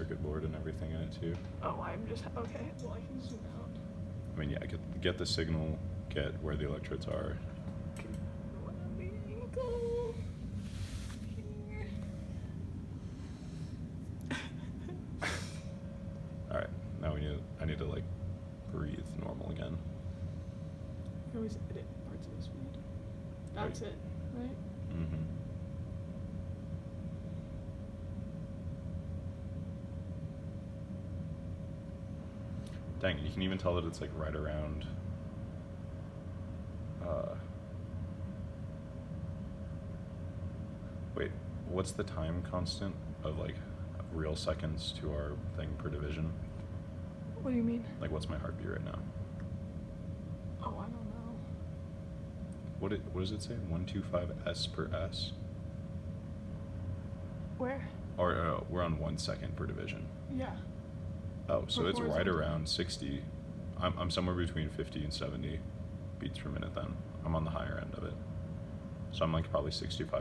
circuit board and everything in it too. Oh, I'm just okay. Well, I can zoom out. I mean, yeah, get the signal, get where the electrodes are. Okay. Go here. All right, now I need to like breathe normal again. You can always edit parts of this video. That's it, right? Mm-hmm. Dang, you can even tell that it's like right around wait, what's the time constant of like real seconds to our thing per division? What do you mean? Like, what's my heartbeat right now? Oh, I don't know. What does it say? 125 s per s? Where? Or we're on 1 second per division. Yeah. Oh, so it's right horizontal. around 60. I'm somewhere between 50 and 70 beats per minute then. I'm on the higher end of it. So I'm like probably 65